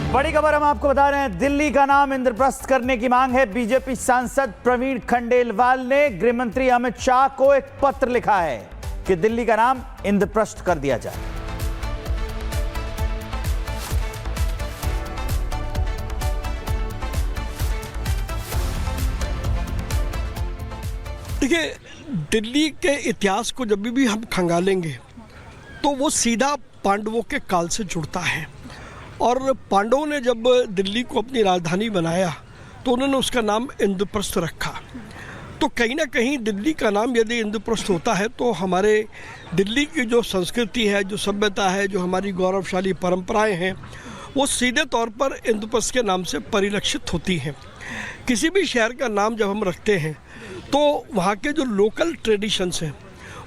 एक बड़ी खबर हम आपको बता रहे हैं। दिल्ली का नाम इंद्रप्रस्थ करने की मांग है। बीजेपी सांसद प्रवीण खंडेलवाल ने गृह मंत्री अमित शाह को एक पत्र लिखा है कि दिल्ली का नाम इंद्रप्रस्थ कर दिया जाए। देखिए, दिल्ली के इतिहास को जब भी हम खंगालेंगे तो वो सीधा पांडवों के काल से जुड़ता है। और पांडवों ने जब दिल्ली को अपनी राजधानी बनाया तो उन्होंने उसका नाम इंद्रप्रस्थ रखा। तो कहीं ना कहीं दिल्ली का नाम यदि इंद्रप्रस्थ होता है तो हमारे दिल्ली की जो संस्कृति है, जो सभ्यता है, जो हमारी गौरवशाली परंपराएं हैं, वो सीधे तौर पर इंद्रप्रस्थ के नाम से परिलक्षित होती हैं। किसी भी शहर का नाम जब हम रखते हैं तो वहाँ के जो लोकल ट्रेडिशंस हैं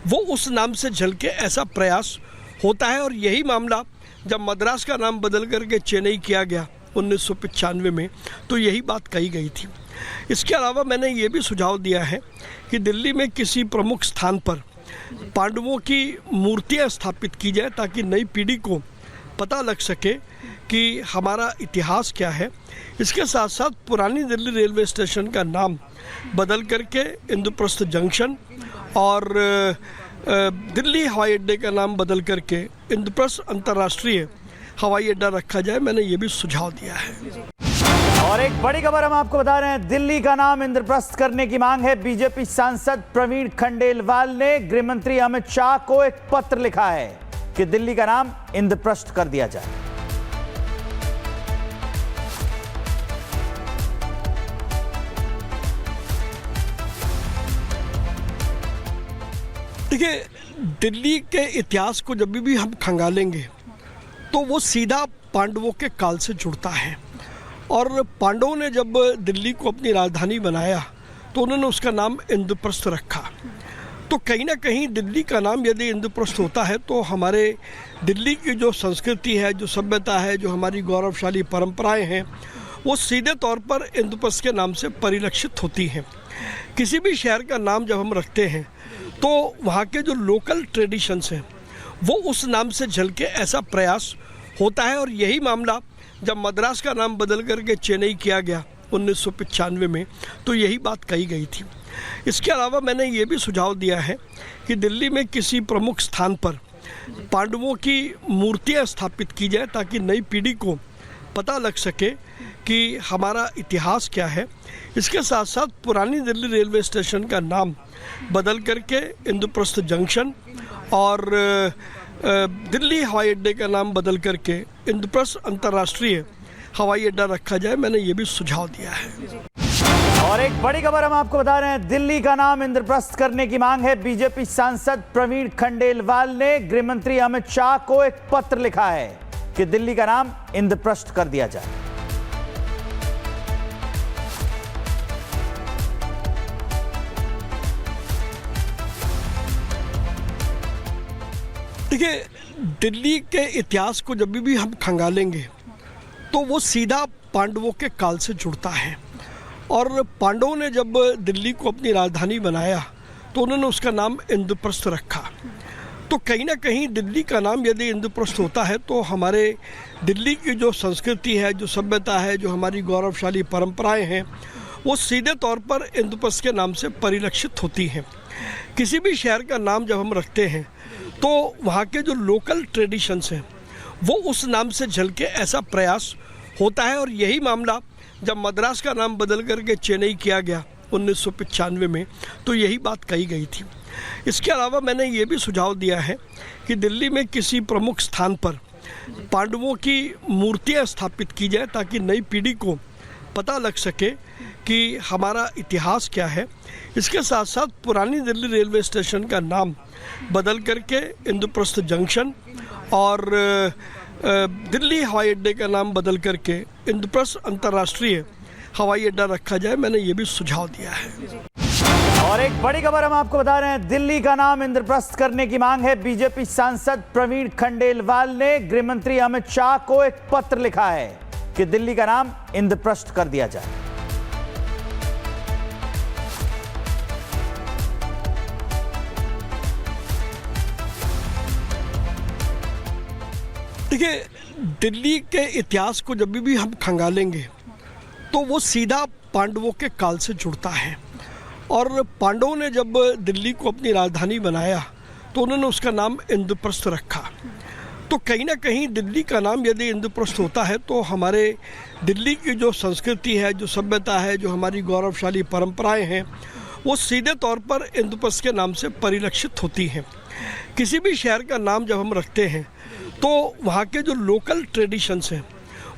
वो उस नाम से झलके, ऐसा प्रयास होता है। और यही मामला जब मद्रास का नाम बदल करके चेन्नई किया गया 1995 में, तो यही बात कही गई थी। इसके अलावा मैंने ये भी सुझाव दिया है कि दिल्ली में किसी प्रमुख स्थान पर पांडवों की मूर्तियाँ स्थापित की जाए ताकि नई पीढ़ी को पता लग सके कि हमारा इतिहास क्या है। इसके साथ साथ पुरानी दिल्ली रेलवे स्टेशन का नाम बदल करके इंद्रप्रस्थ जंक्शन और दिल्ली हवाई अड्डे का नाम बदल करके इंद्रप्रस्थ अंतर्राष्ट्रीय हवाई अड्डा रखा जाए। मैंने ये भी सुझाव दिया है। और एक बड़ी खबर हम आपको बता रहे हैं। दिल्ली का नाम इंद्रप्रस्थ करने की मांग है। बीजेपी सांसद प्रवीण खंडेलवाल ने गृह मंत्री अमित शाह को एक पत्र लिखा है कि दिल्ली का नाम इंद्रप्रस्थ कर दिया जाए। देखिए, दिल्ली के इतिहास को जब भी हम खंगालेंगे तो वो सीधा पांडवों के काल से जुड़ता है। और पांडवों ने जब दिल्ली को अपनी राजधानी बनाया तो उन्होंने उसका नाम इंद्रप्रस्थ रखा। तो कहीं ना कहीं दिल्ली का नाम यदि इंद्रप्रस्थ होता है तो हमारे दिल्ली की जो संस्कृति है, जो सभ्यता है, जो हमारी गौरवशाली परंपराएं हैं, वो सीधे तौर पर इंद्रप्रस्थ के नाम से परिलक्षित होती हैं। किसी भी शहर का नाम जब हम रखते हैं तो वहाँ के जो लोकल ट्रेडिशंस हैं वो उस नाम से झलके, ऐसा प्रयास होता है। और यही मामला जब मद्रास का नाम बदल करके चेन्नई किया गया 1995 में, तो यही बात कही गई थी। इसके अलावा मैंने ये भी सुझाव दिया है कि दिल्ली में किसी प्रमुख स्थान पर पांडवों की मूर्तियाँ स्थापित की जाए ताकि नई पीढ़ी को पता लग सके कि हमारा इतिहास क्या है। इसके साथ साथ पुरानी दिल्ली रेलवे स्टेशन का नाम बदल करके इंद्रप्रस्थ जंक्शन और दिल्ली हवाई अड्डे का नाम बदल करके इंद्रप्रस्थ अंतर्राष्ट्रीय हवाई अड्डा रखा जाए। मैंने ये भी सुझाव दिया है। और एक बड़ी खबर हम आपको बता रहे हैं। दिल्ली का नाम इंद्रप्रस्थ करने की मांग है। बीजेपी सांसद प्रवीण खंडेलवाल ने गृह मंत्री अमित शाह को एक पत्र लिखा है कि दिल्ली का नाम इंद्रप्रस्थ कर दिया जाए। देखिए, दिल्ली के इतिहास को जब भी हम खंगालेंगे तो वो सीधा पांडवों के काल से जुड़ता है। और पांडवों ने जब दिल्ली को अपनी राजधानी बनाया तो उन्होंने उसका नाम इंद्रप्रस्थ रखा। तो कहीं ना कहीं दिल्ली का नाम यदि इंद्रप्रस्थ होता है तो हमारे दिल्ली की जो संस्कृति है, जो सभ्यता है, जो हमारी गौरवशाली परंपराएं हैं, वो सीधे तौर पर इंद्रप्रस्थ के नाम से परिलक्षित होती हैं। किसी भी शहर का नाम जब हम रखते हैं तो वहाँ के जो लोकल ट्रेडिशंस हैं वो उस नाम से झलके, ऐसा प्रयास होता है। और यही मामला जब मद्रास का नाम बदल करके चेन्नई किया गया 1995 में, तो यही बात कही गई थी। इसके अलावा मैंने ये भी सुझाव दिया है कि दिल्ली में किसी प्रमुख स्थान पर पांडवों की मूर्तियाँ स्थापित की जाए ताकि नई पीढ़ी को पता लग सके कि हमारा इतिहास क्या है। इसके साथ साथ पुरानी दिल्ली रेलवे स्टेशन का नाम बदल करके इंद्रप्रस्थ जंक्शन और दिल्ली हवाई अड्डे का नाम बदल करके इंद्रप्रस्थ अंतर्राष्ट्रीय हवाई अड्डा रखा जाए। मैंने ये भी सुझाव दिया है। और एक बड़ी खबर हम आपको बता रहे हैं। दिल्ली का नाम इंद्रप्रस्थ करने की मांग है। बीजेपी सांसद प्रवीण खंडेलवाल ने गृह मंत्री अमित शाह को एक पत्र लिखा है कि दिल्ली का नाम इंद्रप्रस्थ कर दिया जाए। देखिए, दिल्ली के इतिहास को जब भी हम खंगालेंगे तो वो सीधा पांडवों के काल से जुड़ता है। और पांडवों ने जब दिल्ली को अपनी राजधानी बनाया तो उन्होंने उसका नाम इंद्रप्रस्थ रखा। तो कहीं ना कहीं दिल्ली का नाम यदि इंद्रप्रस्थ होता है तो हमारे दिल्ली की जो संस्कृति है, जो सभ्यता है, जो हमारी गौरवशाली परंपराएं हैं, वो सीधे तौर पर इंद्रप्रस्थ के नाम से परिलक्षित होती हैं। किसी भी शहर का नाम जब हम रखते हैं तो वहाँ के जो लोकल ट्रेडिशंस हैं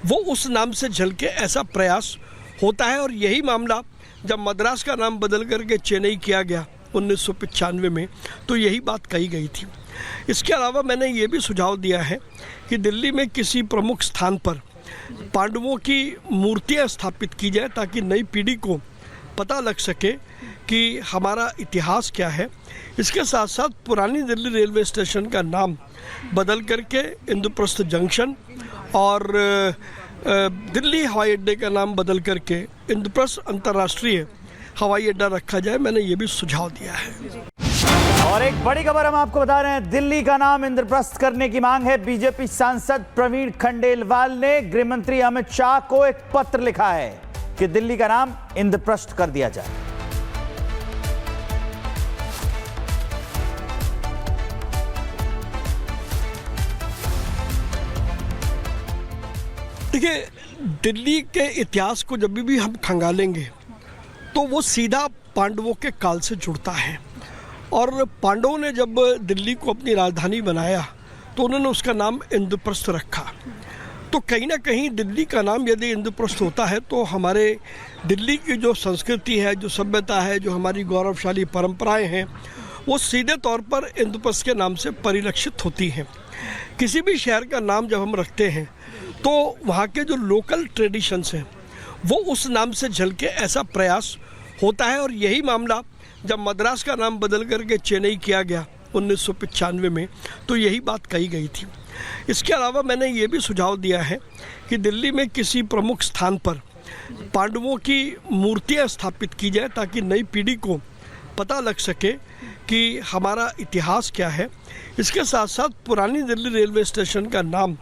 वो उस नाम से झलके, ऐसा प्रयास होता है। और यही मामला जब मद्रास का नाम बदल करके चेन्नई किया गया 1995 में, तो यही बात कही गई थी। इसके अलावा मैंने ये भी सुझाव दिया है कि दिल्ली में किसी प्रमुख स्थान पर पांडवों की मूर्तियाँ स्थापित की जाए ताकि नई पीढ़ी को पता लग सके कि हमारा इतिहास क्या है। इसके साथ साथ पुरानी दिल्ली रेलवे स्टेशन का नाम बदल करके इंद्रप्रस्थ जंक्शन और दिल्ली हवाई अड्डे का नाम बदल करके इंद्रप्रस्थ अंतर्राष्ट्रीय हवाई अड्डा रखा जाए। मैंने ये भी सुझाव दिया है। और एक बड़ी खबर हम आपको बता रहे हैं, दिल्ली का नाम इंद्रप्रस्थ करने की मांग है। बीजेपी सांसद प्रवीण खंडेलवाल ने गृह मंत्री अमित शाह को एक पत्र लिखा है कि दिल्ली का नाम इंद्रप्रस्थ कर दिया जाए। देखिए, दिल्ली के इतिहास को जब भी हम खंगालेंगे तो वो सीधा पांडवों के काल से जुड़ता है। और पांडवों ने जब दिल्ली को अपनी राजधानी बनाया तो उन्होंने उसका नाम इंद्रप्रस्थ रखा। तो कहीं ना कहीं दिल्ली का नाम यदि इंद्रप्रस्थ होता है तो हमारे दिल्ली की जो संस्कृति है, जो सभ्यता है, जो हमारी गौरवशाली परंपराएं हैं, वो सीधे तौर पर इंद्रप्रस्थ के नाम से परिलक्षित होती हैं। किसी भी शहर का नाम जब हम रखते हैं तो वहाँ के जो लोकल ट्रेडिशंस हैं वो उस नाम से झलके, ऐसा प्रयास होता है। और यही मामला जब मद्रास का नाम बदल करके चेन्नई किया गया 1995 में, तो यही बात कही गई थी। इसके अलावा मैंने ये भी सुझाव दिया है कि दिल्ली में किसी प्रमुख स्थान पर पांडवों की मूर्तियाँ स्थापित की जाए ताकि नई पीढ़ी को पता लग सके कि हमारा इतिहास क्या है। इसके साथ साथ पुरानी दिल्ली रेलवे स्टेशन का नाम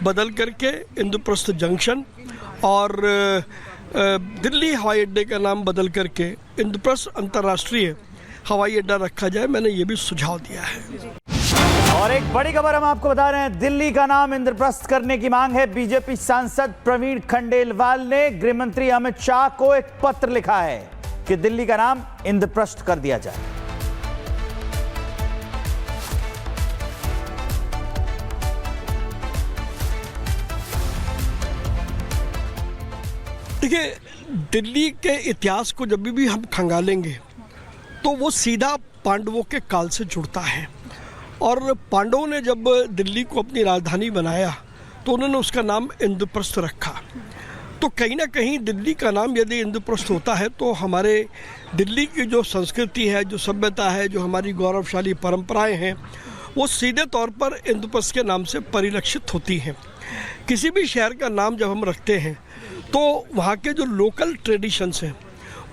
बदल करके इंद्रप्रस्थ जंक्शन और दिल्ली हवाई अड्डे का नाम बदल करके इंद्रप्रस्थ अंतर्राष्ट्रीय हवाई अड्डा रखा जाए। मैंने ये भी सुझाव दिया है। और एक बड़ी खबर हम आपको बता रहे हैं, दिल्ली का नाम इंद्रप्रस्थ करने की मांग है। बीजेपी सांसद प्रवीण खंडेलवाल ने गृह मंत्री अमित शाह को एक पत्र लिखा है कि दिल्ली का नाम इंद्रप्रस्थ कर दिया जाए। देखिए, दिल्ली के इतिहास को जब भी हम खंगालेंगे तो वो सीधा पांडवों के काल से जुड़ता है। और पांडवों ने जब दिल्ली को अपनी राजधानी बनाया तो उन्होंने उसका नाम इंद्रप्रस्थ रखा। तो कहीं ना कहीं दिल्ली का नाम यदि इंद्रप्रस्थ होता है तो हमारे दिल्ली की जो संस्कृति है, जो सभ्यता है, जो हमारी गौरवशाली परंपराएं हैं, वो सीधे तौर पर इंद्रप्रस्थ के नाम से परिलक्षित होती हैं। किसी भी शहर का नाम जब हम रखते हैं तो वहाँ के जो लोकल ट्रेडिशंस हैं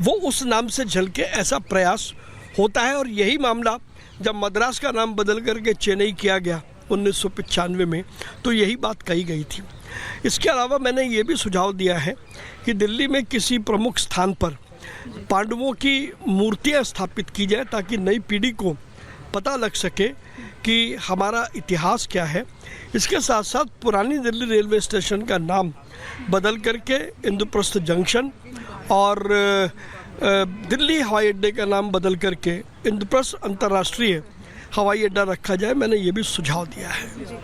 वो उस नाम से झलके, ऐसा प्रयास होता है। और यही मामला जब मद्रास का नाम बदल करके चेन्नई किया गया 1995 में, तो यही बात कही गई थी। इसके अलावा मैंने ये भी सुझाव दिया है कि दिल्ली में किसी प्रमुख स्थान पर पांडवों की मूर्तियाँ स्थापित की जाए ताकि नई पीढ़ी को पता लग सके कि हमारा इतिहास क्या है। इसके साथ साथ पुरानी दिल्ली रेलवे स्टेशन का नाम बदल करके इंद्रप्रस्थ जंक्शन और दिल्ली हवाई अड्डे का नाम बदल करके इंद्रप्रस्थ अंतर्राष्ट्रीय हवाई अड्डा रखा जाए। मैंने ये भी सुझाव दिया है।